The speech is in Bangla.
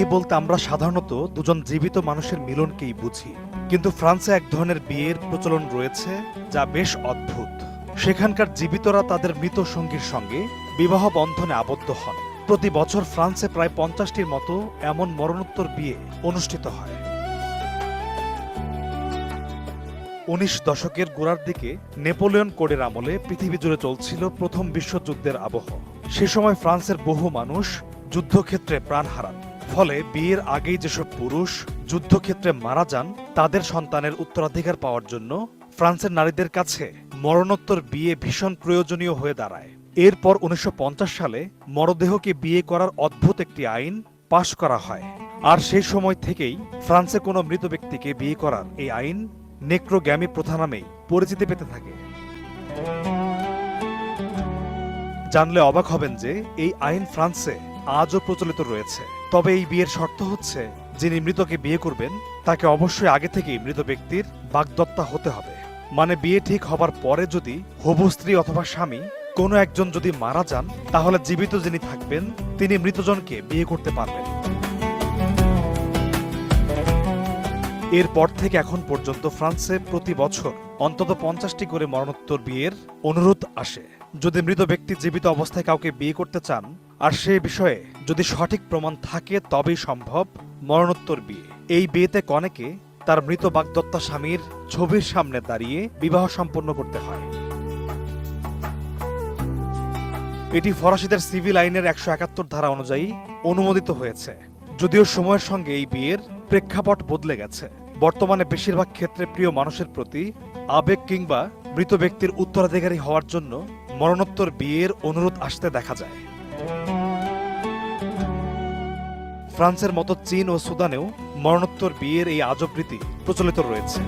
বিয়ে বলতে আমরা সাধারণত দুজন জীবিত মানুষের মিলনকেই বুঝি, কিন্তু ফ্রান্সে এক ধরনের বিয়ের প্রচলন রয়েছে যা বেশ অদ্ভুত। সেখানকার জীবিতরা তাদের মৃত সঙ্গীর সঙ্গে বিবাহ বন্ধনে আবদ্ধ হন। প্রতি বছর ফ্রান্সে প্রায় 50টির মতো এমন মরণোত্তর বিয়ে অনুষ্ঠিত হয়। 19 দশকের গোড়ার দিকে নেপোলিয়ন কোডের আমলে পৃথিবী জুড়ে চলছিল প্রথম বিশ্বযুদ্ধের আবহ। সে সময় ফ্রান্সের বহু মানুষ যুদ্ধক্ষেত্রে প্রাণ হারান। ফলে বিয়ের আগেই যেসব পুরুষ যুদ্ধক্ষেত্রে মারা যান তাদের সন্তানের উত্তরাধিকার পাওয়ার জন্য ফ্রান্সের নারীদের কাছে মরণোত্তর বিয়ে ভীষণ প্রয়োজনীয় হয়ে দাঁড়ায়। এরপর 1950 সালে মরদেহকে বিয়ে করার অদ্ভুত একটি আইন পাশ করা হয়। আর সেই সময় থেকেই ফ্রান্সে কোনো মৃত ব্যক্তিকে বিয়ে করার এই আইন নেক্রোগ্যামি প্রথা নামেই পরিচিতি পেতে থাকে। জানলে অবাক হবেন যে এই আইন ফ্রান্সে আজও প্রচলিত রয়েছে। তবে এই বিয়ের শর্ত হচ্ছে, যিনি মৃতকে বিয়ে করবেন তাকে অবশ্যই আগে থেকেই মৃত ব্যক্তির বাগদত্তা হতে হবে। মানে বিয়ে ঠিক হবার পরে যদি হবু স্ত্রী অথবা স্বামী কোনো একজন যদি মারা যান, তাহলে জীবিত যিনি থাকবেন তিনি মৃতজনকে বিয়ে করতে পারবেন। এরপর থেকে এখন পর্যন্ত ফ্রান্সে প্রতি বছর অন্তত 50টি করে মরণোত্তর বিয়ের অনুরোধ আসে। যদি মৃত ব্যক্তি জীবিত অবস্থায় কাউকে বিয়ে করতে চান আর সে বিষয়ে যদি সঠিক প্রমাণ থাকে তবেই সম্ভব মরণোত্তর বিয়ে। এই বিয়েতে কনেকে তার মৃত বাগদত্তা স্বামীর ছবির সামনে দাঁড়িয়ে বিবাহ সম্পন্ন করতে হয়। এটি ফরাসিদের সিভিল আইনের 171 ধারা অনুযায়ী অনুমোদিত হয়েছে। যদিও সময়ের সঙ্গে এই বিয়ের প্রেক্ষাপট বদলে গেছে। বর্তমানে বেশিরভাগ ক্ষেত্রে প্রিয় মানুষের প্রতি আবেগ কিংবা মৃত ব্যক্তির উত্তরাধিকারী হওয়ার জন্য মরণোত্তর বিয়ের অনুরোধ আসতে দেখা যায়। ফ্রান্সের মতো চীন ও সুদানেও মরণোত্তর বিয়ের এই আজব রীতি প্রচলিত রয়েছে।